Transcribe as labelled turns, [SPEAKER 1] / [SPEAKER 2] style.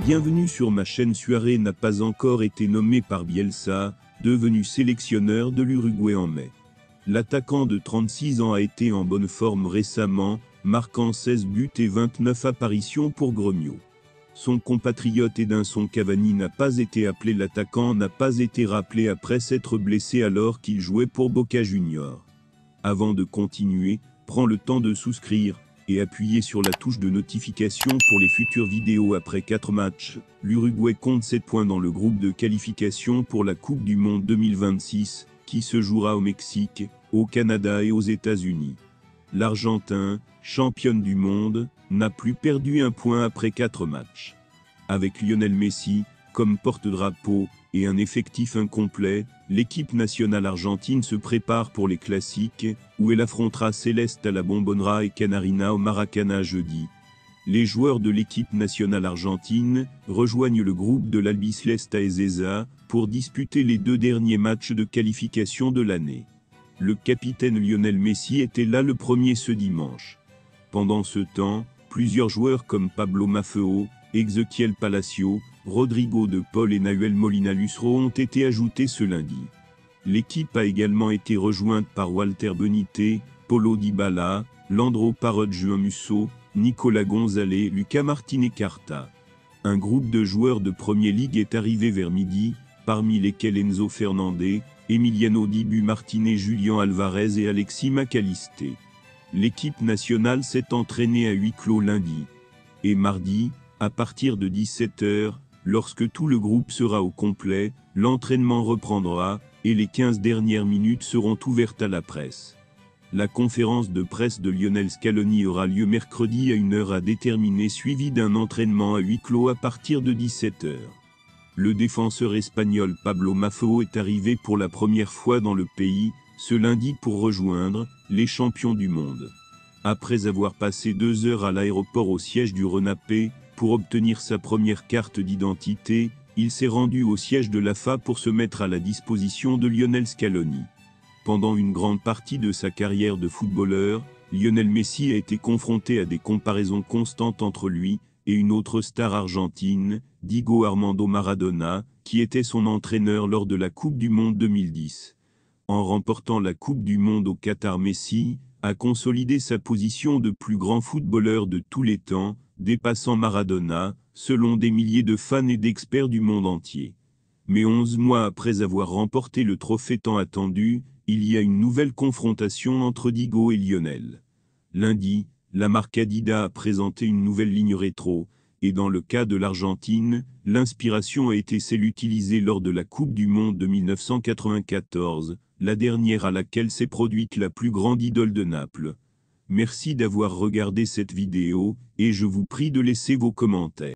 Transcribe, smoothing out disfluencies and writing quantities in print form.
[SPEAKER 1] Bienvenue sur ma chaîne. Suaré n'a pas encore été nommé par Bielsa, devenu sélectionneur de l'Uruguay en mai. L'attaquant de 36 ans a été en bonne forme récemment, marquant 16 buts et 29 apparitions pour Gremio. Son compatriote Edinson Cavani n'a pas été appelé. L'attaquant n'a pas été rappelé après s'être blessé alors qu'il jouait pour Boca Juniors. Avant de continuer, prends le temps de souscrire et appuyer sur la touche de notification pour les futures vidéos. Après 4 matchs, l'Uruguay compte 7 points dans le groupe de qualification pour la Coupe du Monde 2026, qui se jouera au Mexique, au Canada et aux États-Unis. L'Argentin, championne du monde, n'a plus perdu un point après 4 matchs. Avec Lionel Messi comme porte-drapeau et un effectif incomplet, l'équipe nationale argentine se prépare pour les classiques, où elle affrontera Céleste à la Bombonera et Canarina au Maracana jeudi. Les joueurs de l'équipe nationale argentine rejoignent le groupe de l'Albiceleste à Ezeiza pour disputer les 2 derniers matchs de qualification de l'année. Le capitaine Lionel Messi était là le premier ce dimanche. Pendant ce temps, plusieurs joueurs comme Pablo Maffeo, Ezequiel Palacio, Rodrigo de Paul et Nahuel Molina Lusro ont été ajoutés ce lundi. L'équipe a également été rejointe par Walter Benitez, Paulo Dybala, Leandro Parot, Juan Musso, Nicolas Gonzalez, Lucas Martinez Carta. Un groupe de joueurs de Premier League est arrivé vers midi, parmi lesquels Enzo Fernandez, Emiliano Dibu Martinez, Julian Alvarez et Alexis McAllister. L'équipe nationale s'est entraînée à huis clos lundi. Et mardi, à partir de 17 h, lorsque tout le groupe sera au complet, l'entraînement reprendra, et les 15 dernières minutes seront ouvertes à la presse. La conférence de presse de Lionel Scaloni aura lieu mercredi à 1 h à déterminer, suivi d'un entraînement à huis clos à partir de 17 h. Le défenseur espagnol Pablo Maffeo est arrivé pour la première fois dans le pays, ce lundi pour rejoindre les champions du monde. Après avoir passé 2 heures à l'aéroport au siège du Renapé, pour obtenir sa première carte d'identité, il s'est rendu au siège de l'AFA pour se mettre à la disposition de Lionel Scaloni. Pendant une grande partie de sa carrière de footballeur, Lionel Messi a été confronté à des comparaisons constantes entre lui et une autre star argentine, Diego Armando Maradona, qui était son entraîneur lors de la Coupe du Monde 2010. En remportant la Coupe du Monde au Qatar, Messi a consolidé sa position de plus grand footballeur de tous les temps, dépassant Maradona, selon des milliers de fans et d'experts du monde entier. Mais 11 mois après avoir remporté le trophée tant attendu, il y a une nouvelle confrontation entre Diego et Lionel. Lundi, la marque Adidas a présenté une nouvelle ligne rétro, et dans le cas de l'Argentine, l'inspiration a été celle utilisée lors de la Coupe du Monde de 1994, la dernière à laquelle s'est produite la plus grande idole de Naples. Merci d'avoir regardé cette vidéo, et je vous prie de laisser vos commentaires.